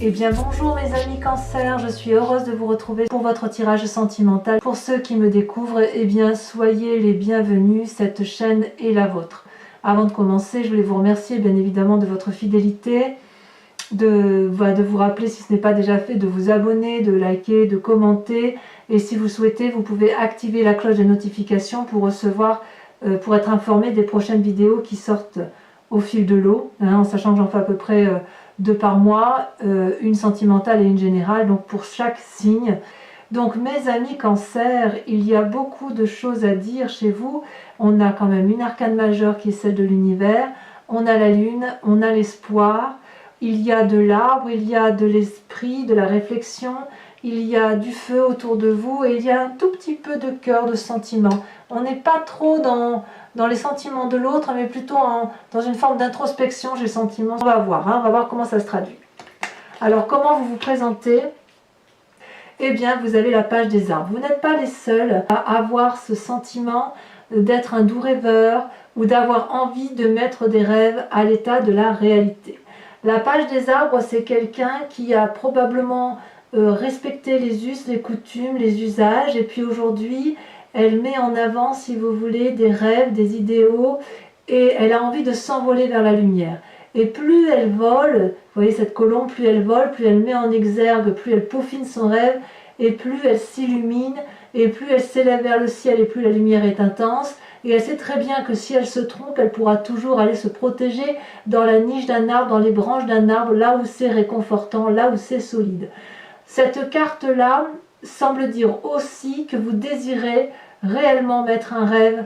Eh bien bonjour mes amis Cancer, je suis heureuse de vous retrouver pour votre tirage sentimental. Pour ceux qui me découvrent, eh bien soyez les bienvenus, cette chaîne est la vôtre. Avant de commencer, je voulais vous remercier bien évidemment de votre fidélité, de vous rappeler si ce n'est pas déjà fait, de vous abonner, de liker, de commenter. Et si vous souhaitez, vous pouvez activer la cloche des notifications pour recevoir, pour être informé des prochaines vidéos qui sortent au fil de l'eau, en sachant que j'en fais à peu près 2 par mois, une sentimentale et une générale, donc pour chaque signe. Donc mes amis Cancer, il y a beaucoup de choses à dire chez vous. On a quand même une arcane majeure qui est celle de l'univers, on a la lune, on a l'espoir, il y a de l'arbre, il y a de l'esprit, de la réflexion, il y a du feu autour de vous et il y a un tout petit peu de cœur, de sentiment. On n'est pas trop dans les sentiments de l'autre, mais plutôt dans une forme d'introspection, j'ai le sentiment. On va voir comment ça se traduit. Alors, comment vous vous présentez? Eh bien, vous avez la page des arbres. Vous n'êtes pas les seuls à avoir ce sentiment d'être un doux rêveur ou d'avoir envie de mettre des rêves à l'état de la réalité. La page des arbres, c'est quelqu'un qui a probablement respecté les us, les coutumes, les usages, et puis aujourd'hui, elle met en avant, si vous voulez, des rêves, des idéaux, et elle a envie de s'envoler vers la lumière. Et plus elle vole, vous voyez cette colombe, plus elle vole, plus elle met en exergue, plus elle peaufine son rêve, et plus elle s'illumine, et plus elle s'élève vers le ciel, et plus la lumière est intense. Et elle sait très bien que si elle se trompe, elle pourra toujours aller se protéger dans la niche d'un arbre, dans les branches d'un arbre, là où c'est réconfortant, là où c'est solide. Cette carte-là semble dire aussi que vous désirez réellement mettre un rêve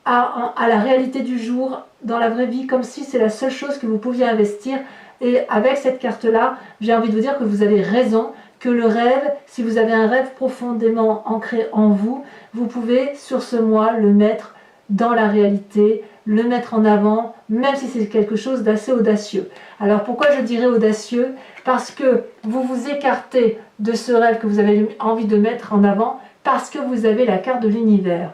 à la réalité du jour, dans la vraie vie, comme si c'est la seule chose que vous pouviez investir. Et avec cette carte-là, j'ai envie de vous dire que vous avez raison, que le rêve, si vous avez un rêve profondément ancré en vous, vous pouvez sur ce mois le mettre dans la réalité, le mettre en avant, même si c'est quelque chose d'assez audacieux. Alors pourquoi je dirais audacieux? Parce que vous vous écartez de ce rêve que vous avez envie de mettre en avant, parce que vous avez la carte de l'univers.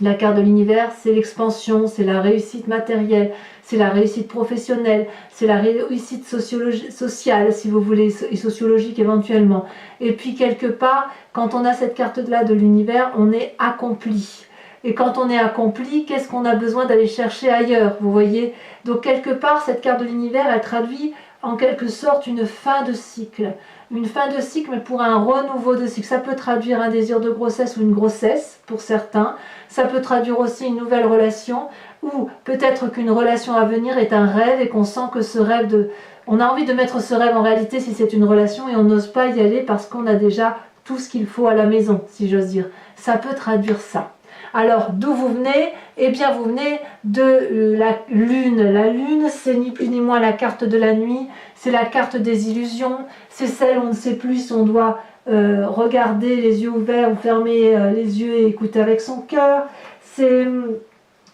La carte de l'univers, c'est l'expansion, c'est la réussite matérielle, c'est la réussite professionnelle, c'est la réussite sociale, si vous voulez, et sociologique éventuellement. Et puis quelque part, quand on a cette carte-là de l'univers, on est accompli. Et quand on est accompli, qu'est-ce qu'on a besoin d'aller chercher ailleurs, vous voyez? Donc quelque part, cette carte de l'univers, elle traduit en quelque sorte une fin de cycle. Une fin de cycle, mais pour un renouveau de cycle. Ça peut traduire un désir de grossesse ou une grossesse, pour certains. Ça peut traduire aussi une nouvelle relation, ou peut-être qu'une relation à venir est un rêve et qu'on sent que ce rêve on a envie de mettre ce rêve en réalité si c'est une relation et on n'ose pas y aller parce qu'on a déjà tout ce qu'il faut à la maison, si j'ose dire. Ça peut traduire ça. Alors, d'où vous venez? Eh bien, vous venez de la lune. La lune, c'est ni plus ni moins la carte de la nuit, c'est la carte des illusions, c'est celle où on ne sait plus si on doit regarder les yeux ouverts ou fermer les yeux et écouter avec son cœur. C'est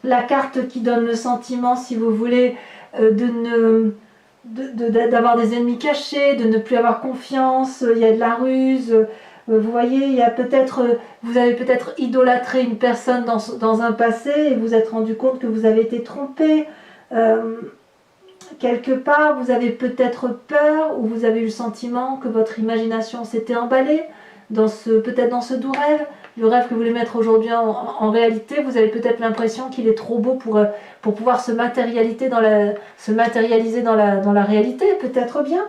la carte qui donne le sentiment, si vous voulez, d'avoir des ennemis cachés, de ne plus avoir confiance, il y a de la ruse. Vous voyez, il y a vous avez peut-être idolâtré une personne dans un passé et vous êtes rendu compte que vous avez été trompé. Quelque part, vous avez peut-être peur ou vous avez eu le sentiment que votre imagination s'était emballée peut-être dans ce doux rêve. Le rêve que vous voulez mettre aujourd'hui en réalité, vous avez peut-être l'impression qu'il est trop beau pour pouvoir se matérialiser dans la réalité, peut-être bien.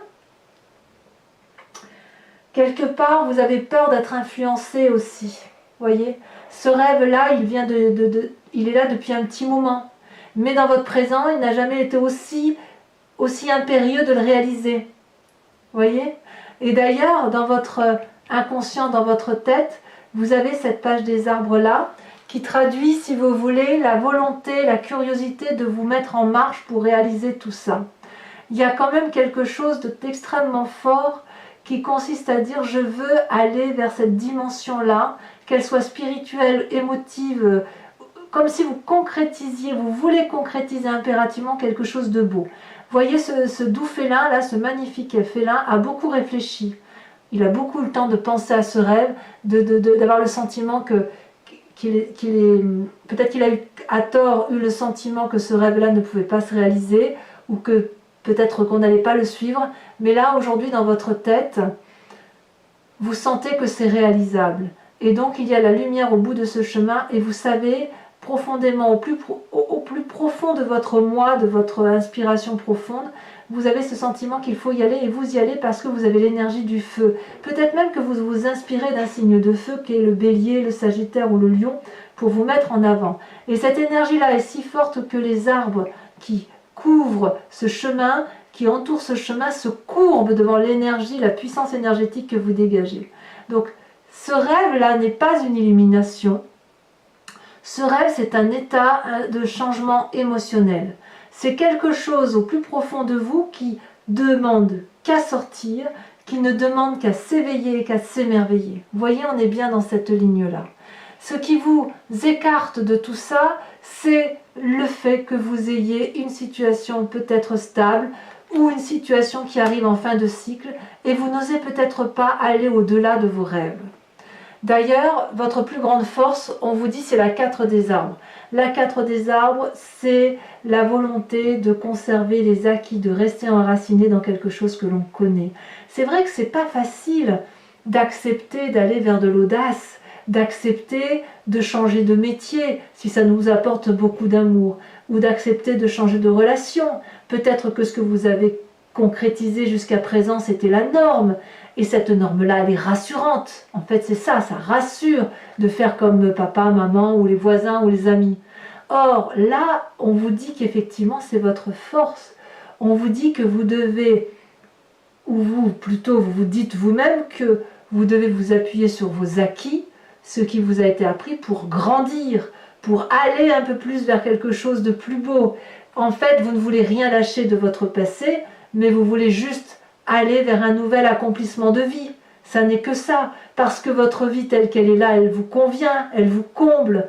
Quelque part, vous avez peur d'être influencé aussi. Voyez, ce rêve-là, il est là depuis un petit moment. Mais dans votre présent, il n'a jamais été aussi impérieux de le réaliser. Voyez? Et d'ailleurs, dans votre inconscient, dans votre tête, vous avez cette page des arbres-là qui traduit, si vous voulez, la volonté, la curiosité de vous mettre en marche pour réaliser tout ça. Il y a quand même quelque chose d'extrêmement fort qui consiste à dire je veux aller vers cette dimension-là, qu'elle soit spirituelle, émotive, comme si vous voulez concrétiser impérativement quelque chose de beau. Voyez ce doux félin là, ce magnifique félin a beaucoup réfléchi. Il a beaucoup le temps de penser à ce rêve, d'avoir le sentiment peut-être qu'il a eu à tort le sentiment que ce rêve-là ne pouvait pas se réaliser, ou que peut-être qu'on n'allait pas le suivre, mais là aujourd'hui dans votre tête, vous sentez que c'est réalisable. Et donc il y a la lumière au bout de ce chemin et vous savez profondément, au plus profond de votre moi, de votre inspiration profonde, vous avez ce sentiment qu'il faut y aller et vous y allez parce que vous avez l'énergie du feu. Peut-être même que vous vous inspirez d'un signe de feu qui est le bélier, le sagittaire ou le lion pour vous mettre en avant. Et cette énergie-là est si forte que les arbres qui couvrent ce chemin, qui entourent ce chemin, se courbent devant l'énergie, la puissance énergétique que vous dégagez. Donc ce rêve-là n'est pas une illumination. Ce rêve, c'est un état de changement émotionnel. C'est quelque chose au plus profond de vous qui demande qu'à sortir, qui ne demande qu'à s'éveiller, qu'à s'émerveiller. Vous voyez, on est bien dans cette ligne-là. Ce qui vous écarte de tout ça, c'est le fait que vous ayez une situation peut-être stable ou une situation qui arrive en fin de cycle et vous n'osez peut-être pas aller au-delà de vos rêves. D'ailleurs, votre plus grande force, on vous dit, c'est la 4 des arbres. La 4 des arbres, c'est la volonté de conserver les acquis, de rester enraciné dans quelque chose que l'on connaît. C'est vrai que c'est pas facile d'accepter d'aller vers de l'audace, d'accepter de changer de métier si ça nous apporte beaucoup d'amour, ou d'accepter de changer de relation. Peut-être que ce que vous avez concrétisé jusqu'à présent, c'était la norme. Et cette norme-là, elle est rassurante. En fait, c'est ça rassure de faire comme papa, maman, ou les voisins, ou les amis. Or, là, on vous dit qu'effectivement, c'est votre force. On vous dit que vous devez, ou vous, plutôt, vous vous dites vous-même que vous devez vous appuyer sur vos acquis, ce qui vous a été appris pour grandir, pour aller un peu plus vers quelque chose de plus beau. En fait, vous ne voulez rien lâcher de votre passé, mais vous voulez juste aller vers un nouvel accomplissement de vie. Ça n'est que ça, parce que votre vie telle qu'elle est là, elle vous convient, elle vous comble.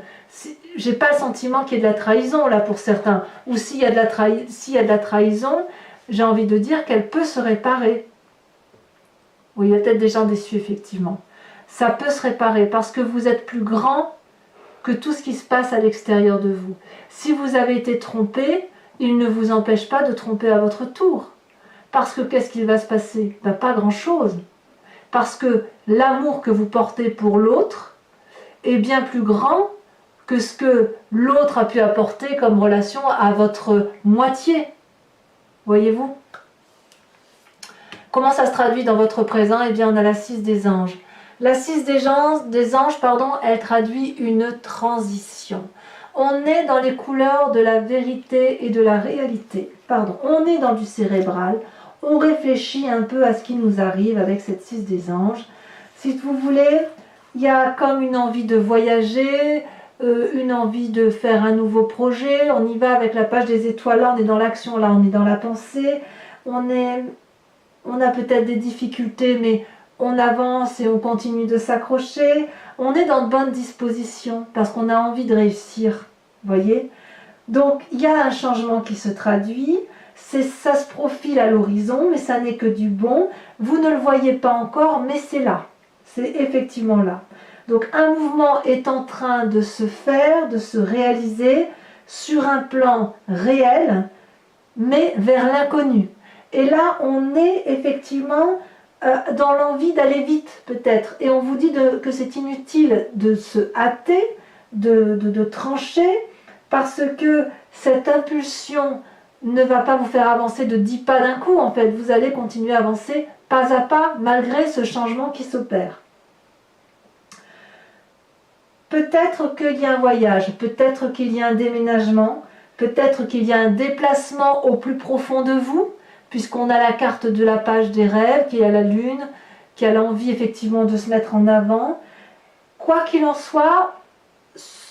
J'ai pas le sentiment qu'il y ait de la trahison là pour certains, ou s'il y a de la trahison, j'ai envie de dire qu'elle peut se réparer. Oui, il y a peut-être des gens déçus effectivement. Ça peut se réparer parce que vous êtes plus grand que tout ce qui se passe à l'extérieur de vous. Si vous avez été trompé, il ne vous empêche pas de tromper à votre tour. Parce que qu'est-ce qu'il va se passer? Ben, pas grand-chose. Parce que l'amour que vous portez pour l'autre est bien plus grand que ce que l'autre a pu apporter comme relation à votre moitié. Voyez-vous? Comment ça se traduit dans votre présent? Eh bien, on a la 6 des anges. La 6 des anges, elle traduit une transition. On est dans les couleurs de la vérité et de la réalité. On est dans du cérébral. On réfléchit un peu à ce qui nous arrive avec cette 6 des anges. Si vous voulez, il y a comme une envie de voyager, une envie de faire un nouveau projet. On y va avec la page des étoiles. Là, on est dans l'action. Là, on est dans la pensée. On a peut-être des difficultés, mais on avance et on continue de s'accrocher. On est dans de bonnes dispositions parce qu'on a envie de réussir. Voyez? Donc, il y a un changement qui se traduit. Ça se profile à l'horizon, mais ça n'est que du bon. Vous ne le voyez pas encore, mais c'est là. C'est effectivement là. Donc un mouvement est en train de se faire, de se réaliser sur un plan réel, mais vers l'inconnu. Et là, on est effectivement dans l'envie d'aller vite, peut-être. Et on vous dit que c'est inutile de se hâter, de trancher, parce que cette impulsion ne va pas vous faire avancer de 10 pas d'un coup, en fait. Vous allez continuer à avancer pas à pas, malgré ce changement qui s'opère. Peut-être qu'il y a un voyage, peut-être qu'il y a un déménagement, peut-être qu'il y a un déplacement au plus profond de vous, puisqu'on a la carte de la page des rêves, qui a la lune, qui a l'envie effectivement de se mettre en avant. Quoi qu'il en soit,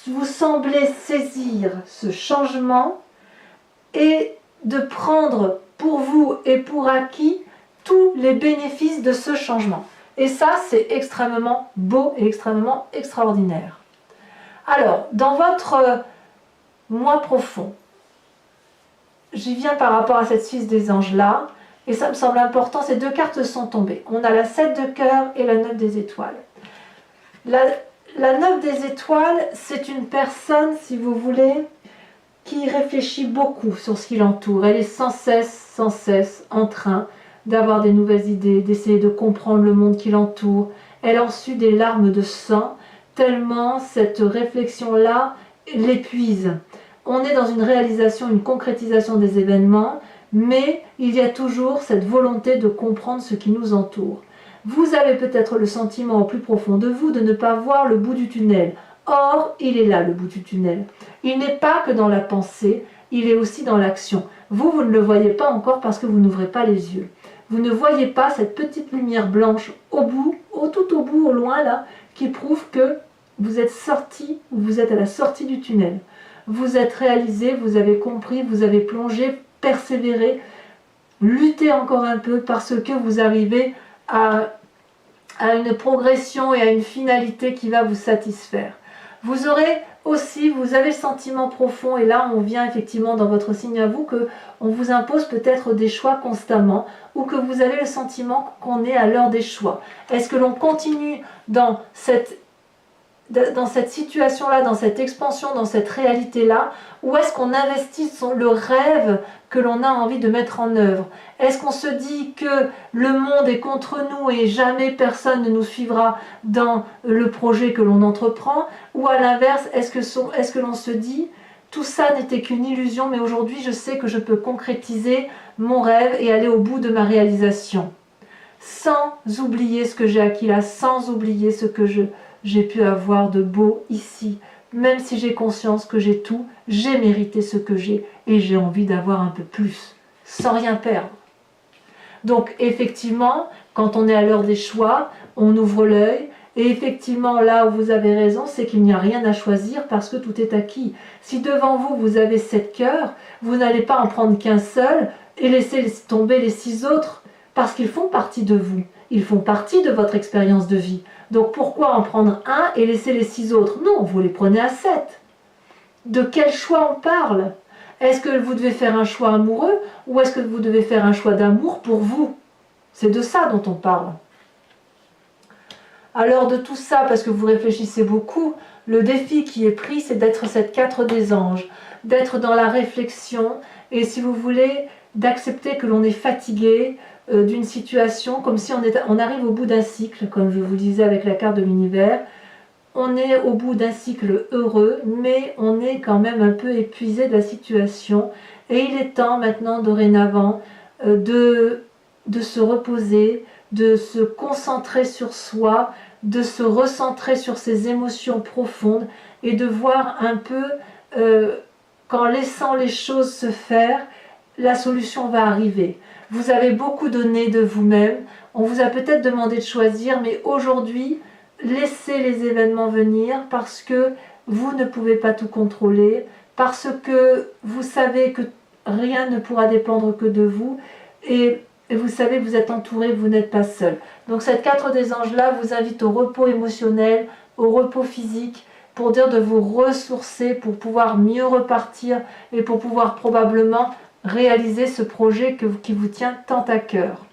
vous semblez saisir ce changement et de prendre pour vous et pour acquis tous les bénéfices de ce changement. Et ça, c'est extrêmement beau et extrêmement extraordinaire. Alors, dans votre moi profond, j'y viens par rapport à cette 6 des anges là, et ça me semble important, ces deux cartes sont tombées. On a la 7 de cœur et la 9 des étoiles. La 9 des étoiles, c'est une personne, si vous voulez, qui réfléchit beaucoup sur ce qui l'entoure. Elle est sans cesse en train d'avoir des nouvelles idées, d'essayer de comprendre le monde qui l'entoure. Elle en sue des larmes de sang, tellement cette réflexion-là l'épuise. On est dans une réalisation, une concrétisation des événements, mais il y a toujours cette volonté de comprendre ce qui nous entoure. Vous avez peut-être le sentiment au plus profond de vous de ne pas voir le bout du tunnel. Or, il est là le bout du tunnel. Il n'est pas que dans la pensée, il est aussi dans l'action. Vous ne le voyez pas encore parce que vous n'ouvrez pas les yeux. Vous ne voyez pas cette petite lumière blanche au bout, tout au bout, au loin là, qui prouve que vous êtes sorti, vous êtes à la sortie du tunnel. Vous êtes réalisé, vous avez compris, vous avez plongé, persévéré, luttez encore un peu parce que vous arrivez à une progression et à une finalité qui va vous satisfaire. Vous aurez aussi, vous avez le sentiment profond, et là on vient effectivement dans votre signe à vous, que on vous impose peut-être des choix constamment, ou que vous avez le sentiment qu'on est à l'heure des choix. Est-ce que l'on continue dans cette situation-là, dans cette expansion, dans cette réalité-là, ou est-ce qu'on investit le rêve que l'on a envie de mettre en œuvre? Est-ce qu'on se dit que le monde est contre nous et jamais personne ne nous suivra dans le projet que l'on entreprend? Ou à l'inverse, est-ce que l'on se dit tout ça n'était qu'une illusion, mais aujourd'hui je sais que je peux concrétiser mon rêve et aller au bout de ma réalisation, sans oublier ce que j'ai acquis là, sans oublier ce que j'ai pu avoir de beau ici, même si j'ai conscience que j'ai tout, j'ai mérité ce que j'ai et j'ai envie d'avoir un peu plus, sans rien perdre. Donc effectivement, quand on est à l'heure des choix, on ouvre l'œil, et effectivement là où vous avez raison, c'est qu'il n'y a rien à choisir parce que tout est acquis. Si devant vous, vous avez 7 cœurs, vous n'allez pas en prendre qu'un seul et laisser tomber les 6 autres parce qu'ils font partie de vous, ils font partie de votre expérience de vie. Donc pourquoi en prendre un et laisser les 6 autres? Non, vous les prenez à 7. De quel choix on parle? Est-ce que vous devez faire un choix amoureux ou est-ce que vous devez faire un choix d'amour pour vous? C'est de ça dont on parle. Alors de tout ça, parce que vous réfléchissez beaucoup, le défi qui est pris, c'est d'être cette 4 des anges, d'être dans la réflexion et si vous voulez, d'accepter que l'on est fatigué, d'une situation, comme si on arrive au bout d'un cycle, comme je vous disais avec la carte de l'univers. On est au bout d'un cycle heureux, mais on est quand même un peu épuisé de la situation. Et il est temps maintenant, dorénavant, de se reposer, de se concentrer sur soi, de se recentrer sur ses émotions profondes et de voir un peu, qu'en laissant les choses se faire, la solution va arriver. Vous avez beaucoup donné de vous-même, on vous a peut-être demandé de choisir, mais aujourd'hui, laissez les événements venir parce que vous ne pouvez pas tout contrôler, parce que vous savez que rien ne pourra dépendre que de vous, et vous savez que vous êtes entouré, vous n'êtes pas seul. Donc cette 4 des anges-là vous invite au repos émotionnel, au repos physique, pour dire de vous ressourcer, pour pouvoir mieux repartir et pour pouvoir probablement réaliser ce projet qui vous tient tant à cœur.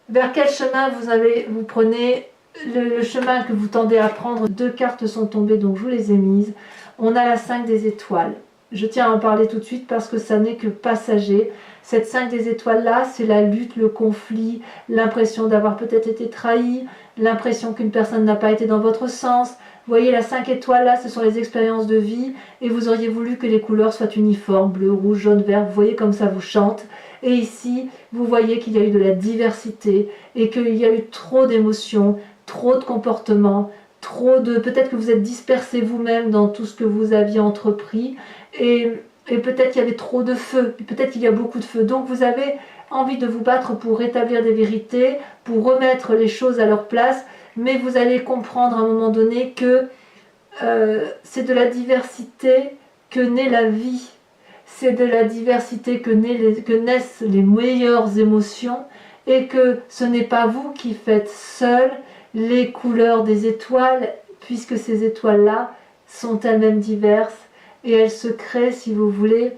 Vers quel chemin vous prenez? Le chemin que vous tendez à prendre, 2 cartes sont tombées, donc je vous les ai mises. On a la 5 des étoiles. Je tiens à en parler tout de suite parce que ça n'est que passager. Cette 5 des étoiles-là, c'est la lutte, le conflit, l'impression d'avoir peut-être été trahi, l'impression qu'une personne n'a pas été dans votre sens. Vous voyez, la 5 étoiles là, ce sont les expériences de vie et vous auriez voulu que les couleurs soient uniformes, bleu, rouge, jaune, vert. Vous voyez comme ça vous chante. Et ici, vous voyez qu'il y a eu de la diversité et qu'il y a eu trop d'émotions, trop de comportements, peut-être que vous êtes dispersé vous-même dans tout ce que vous aviez entrepris et peut-être qu'il y avait trop de feu, peut-être qu'il y a beaucoup de feu. Donc vous avez envie de vous battre pour rétablir des vérités, pour remettre les choses à leur place, mais vous allez comprendre à un moment donné que c'est de la diversité que naît la vie. C'est de la diversité que naissent les meilleures émotions et que ce n'est pas vous qui faites seul les couleurs des étoiles, puisque ces étoiles-là sont elles-mêmes diverses et elles se créent, si vous voulez,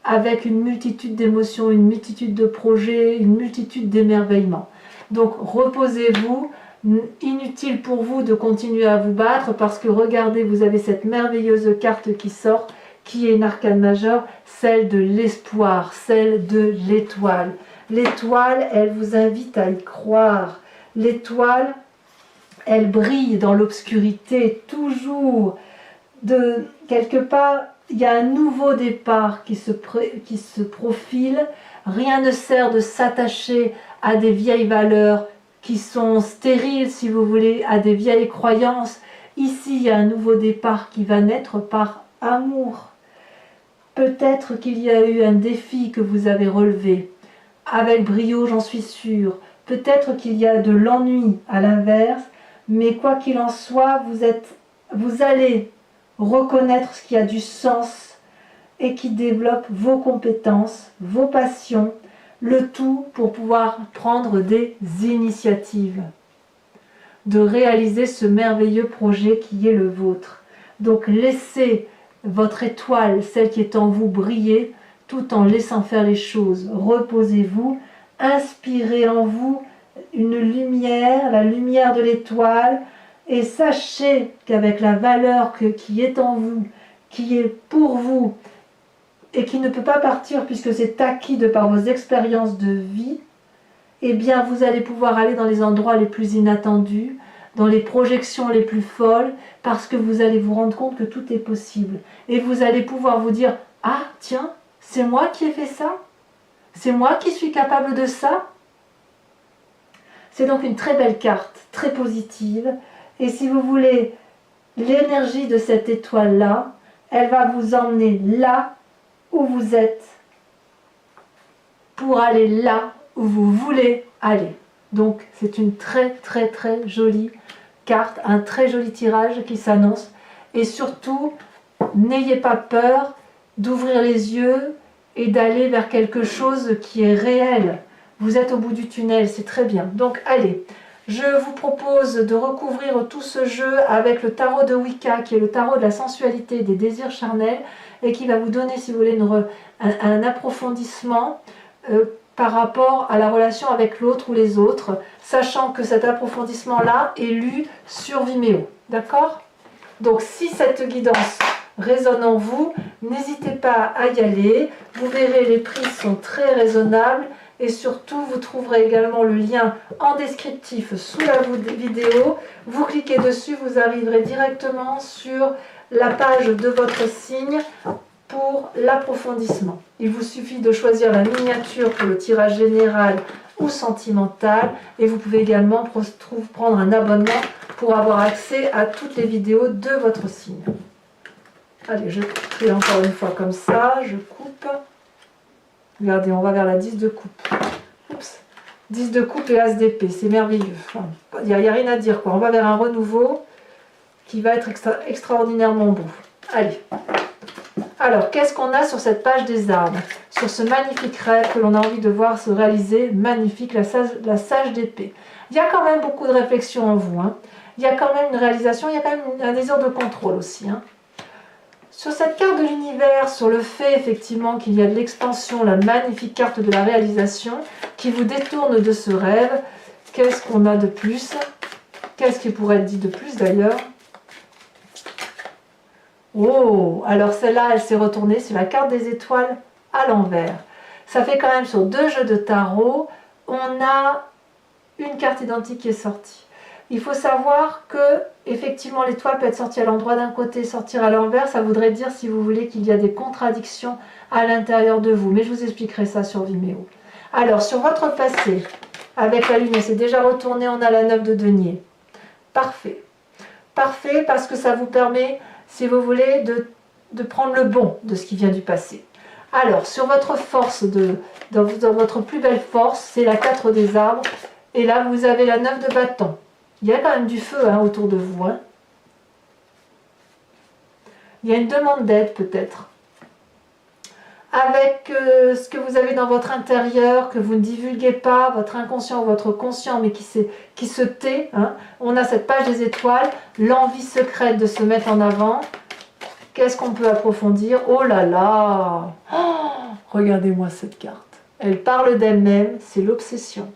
avec une multitude d'émotions, une multitude de projets, une multitude d'émerveillements. Donc reposez-vous, inutile pour vous de continuer à vous battre parce que regardez, vous avez cette merveilleuse carte qui sort qui est une arcane majeure, celle de l'espoir, celle de l'étoile. L'étoile, elle vous invite à y croire. L'étoile, elle brille dans l'obscurité, toujours. De quelque part, il y a un nouveau départ qui se profile. Rien ne sert de s'attacher à des vieilles valeurs qui sont stériles, si vous voulez, à des vieilles croyances. Ici, il y a un nouveau départ qui va naître par amour. Peut-être qu'il y a eu un défi que vous avez relevé, avec brio, j'en suis sûre. Peut-être qu'il y a de l'ennui à l'inverse, mais quoi qu'il en soit, vous allez reconnaître ce qui a du sens et qui développe vos compétences, vos passions, le tout pour pouvoir prendre des initiatives, de réaliser ce merveilleux projet qui est le vôtre. Donc laissez votre étoile, celle qui est en vous, briller tout en laissant faire les choses. Reposez-vous, inspirez en vous une lumière, la lumière de l'étoile, et sachez qu'avec la valeur qui est en vous, qui est pour vous, et qui ne peut pas partir puisque c'est acquis de par vos expériences de vie, eh bien vous allez pouvoir aller dans les endroits les plus inattendus, dans les projections les plus folles, parce que vous allez vous rendre compte que tout est possible. Et vous allez pouvoir vous dire « Ah, tiens, c'est moi qui ai fait ça? C'est moi qui suis capable de ça ?» C'est donc une très belle carte, très positive. Et si vous voulez, l'énergie de cette étoile-là, elle va vous emmener là où vous êtes pour aller là où vous voulez aller. Donc c'est une très très très jolie carte, un très joli tirage qui s'annonce. Et surtout, n'ayez pas peur d'ouvrir les yeux et d'aller vers quelque chose qui est réel. Vous êtes au bout du tunnel, c'est très bien. Donc allez, je vous propose de recouvrir tout ce jeu avec le tarot de Wicca, qui est le tarot de la sensualité et des désirs charnels, et qui va vous donner, si vous voulez, un approfondissement par rapport à la relation avec l'autre ou les autres, sachant que cet approfondissement-là est lu sur Vimeo. D'accord? Donc si cette guidance résonne en vous, n'hésitez pas à y aller. Vous verrez, les prix sont très raisonnables. Et surtout, vous trouverez également le lien en descriptif sous la vidéo. Vous cliquez dessus, vous arriverez directement sur la page de votre signe pour l'approfondissement. Il vous suffit de choisir la miniature pour le tirage général ou sentimental. Et vous pouvez également prendre un abonnement pour avoir accès à toutes les vidéos de votre signe. Allez, je trie encore une fois comme ça, je coupe. Regardez, on va vers la 10 de coupe. Oups. 10 de coupe et as d'épée, c'est merveilleux. Il n'y a rien à dire, quoi. On va vers un renouveau qui va être extraordinairement beau. Allez. Alors, qu'est-ce qu'on a sur cette page des arbres? Sur ce magnifique rêve que l'on a envie de voir se réaliser, magnifique, la sage d'épée. Il y a quand même beaucoup de réflexion en vous. Hein. Il y a quand même une réalisation, il y a quand même un désir de contrôle aussi. Hein. Sur cette carte de l'univers, sur le fait effectivement qu'il y a de l'expansion, la magnifique carte de la réalisation qui vous détourne de ce rêve, qu'est-ce qu'on a de plus? Qu'est-ce qui pourrait être dit de plus d'ailleurs? Oh, alors celle-là, elle s'est retournée, c'est la carte des étoiles à l'envers. Ça fait quand même sur 2 jeux de tarot, on a une carte identique qui est sortie. Il faut savoir que effectivement l'étoile peut être sortie à l'endroit d'un côté, sortir à l'envers, ça voudrait dire, si vous voulez, qu'il y a des contradictions à l'intérieur de vous. Mais je vous expliquerai ça sur Vimeo. Alors, sur votre passé, avec la lune, elle s'est déjà retournée, on a la 9 de denier. Parfait. Parfait parce que ça vous permet, si vous voulez, de prendre le bon de ce qui vient du passé. Alors, sur votre force, dans votre plus belle force, c'est la 4 des arbres. Et là, vous avez la 9 de bâton. Il y a quand même du feu hein, autour de vous. Hein. Il y a une demande d'aide peut-être. Avec ce que vous avez dans votre intérieur, que vous ne divulguez pas, votre inconscient ou votre conscient, mais qui se tait. Hein. On a cette page des étoiles, l'envie secrète de se mettre en avant. Qu'est-ce qu'on peut approfondir? Oh là là oh, regardez-moi cette carte. Elle parle d'elle-même, c'est l'obsession.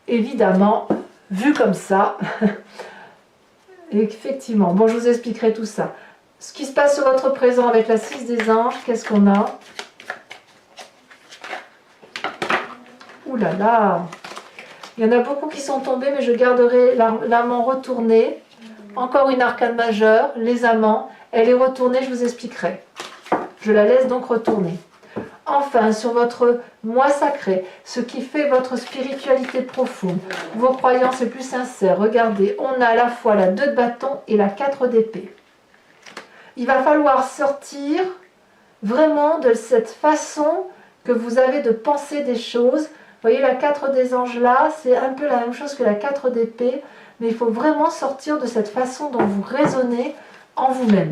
Évidemment, vu comme ça, effectivement, bon, je vous expliquerai tout ça. ce qui se passe sur votre présent avec la 6 des anges. Qu'est-ce qu'on a? Ouh là là! Il y en a beaucoup qui sont tombés, mais je garderai l'amant retourné. Encore une arcane majeure, les amants. Elle est retournée, je vous expliquerai. Je la laisse donc retourner. Enfin, sur votre moi sacré, ce qui fait votre spiritualité profonde, vos croyances les plus sincères, regardez, on a à la fois la 2 de bâton et la 4 d'épée. Il va falloir sortir vraiment de cette façon que vous avez de penser des choses. Vous voyez la 4 des anges là, c'est un peu la même chose que la 4 d'épée, mais il faut vraiment sortir de cette façon dont vous raisonnez en vous-même.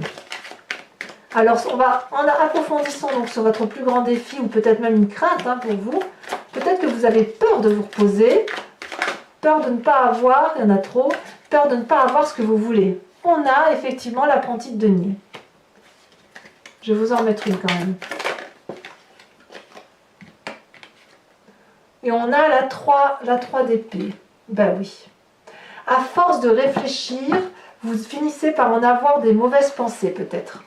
Alors, en approfondissant donc sur votre plus grand défi, ou peut-être même une crainte pour vous, peut-être que vous avez peur de vous reposer, peur de ne pas avoir, il y en a trop, peur de ne pas avoir ce que vous voulez. On a effectivement l'apprenti de denier. Je vais vous en mettre une quand même. Et on a la 3 d'épée. Ben oui. À force de réfléchir, vous finissez par en avoir des mauvaises pensées peut-être.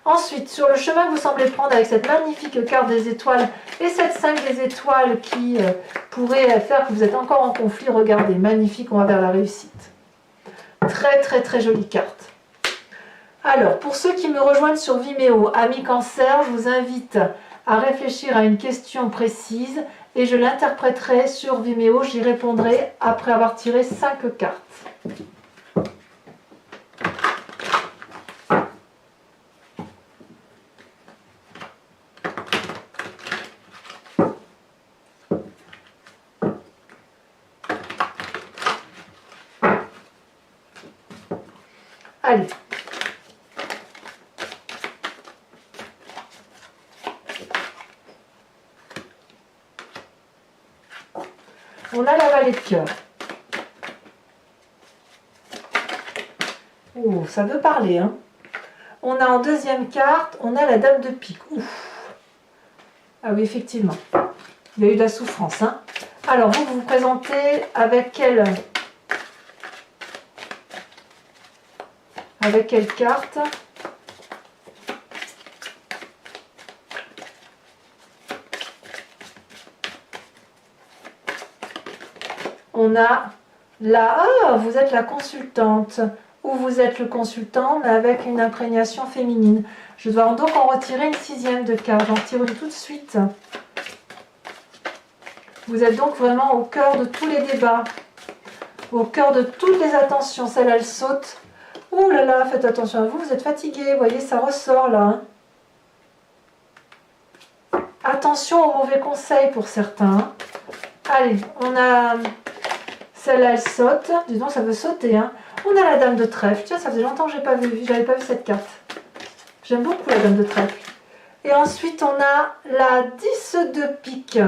Ensuite, sur le chemin que vous semblez prendre avec cette magnifique carte des étoiles et cette 5 des étoiles qui pourrait faire que vous êtes encore en conflit, regardez, magnifique, on va vers la réussite. Très très très jolie carte. Alors, pour ceux qui me rejoignent sur Vimeo, amis Cancer, je vous invite à réfléchir à une question précise et je l'interpréterai sur Vimeo, j'y répondrai après avoir tiré 5 cartes. Allez. On a la vallée de cœur. Oh, ça veut parler, hein. On a en deuxième carte, on a la dame de pique. Ouf. Ah oui, effectivement. Il y a eu de la souffrance, hein. Alors, vous vous présentez avec quelle carte? On a la... Ah, vous êtes la consultante. Ou vous êtes le consultant, mais avec une imprégnation féminine. Je dois donc en retirer une 6e de carte. J'en tire une tout de suite. Vous êtes donc vraiment au cœur de tous les débats. Au cœur de toutes les attentions. Celle-là, elle saute. Ouh là là, faites attention à vous. Vous êtes fatigué. Vous voyez, ça ressort là. Hein. Attention aux mauvais conseils pour certains. Allez, on a... Celle-là, elle saute. Dis donc, ça veut sauter. Hein. On a la dame de trèfle. Tiens, ça faisait longtemps que je n'avais pas vu cette carte. J'aime beaucoup la dame de trèfle. Et ensuite, on a la 10 de pique.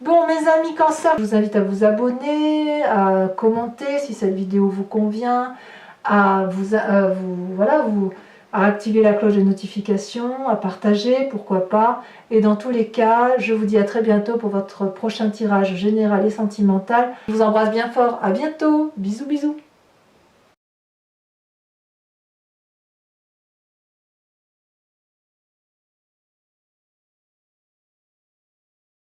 Bon, mes amis Cancer, je vous invite à vous abonner, à commenter si cette vidéo vous convient, à activer la cloche de notification, à partager, pourquoi pas. Et dans tous les cas, je vous dis à très bientôt pour votre prochain tirage général et sentimental. Je vous embrasse bien fort. À bientôt. Bisous, bisous.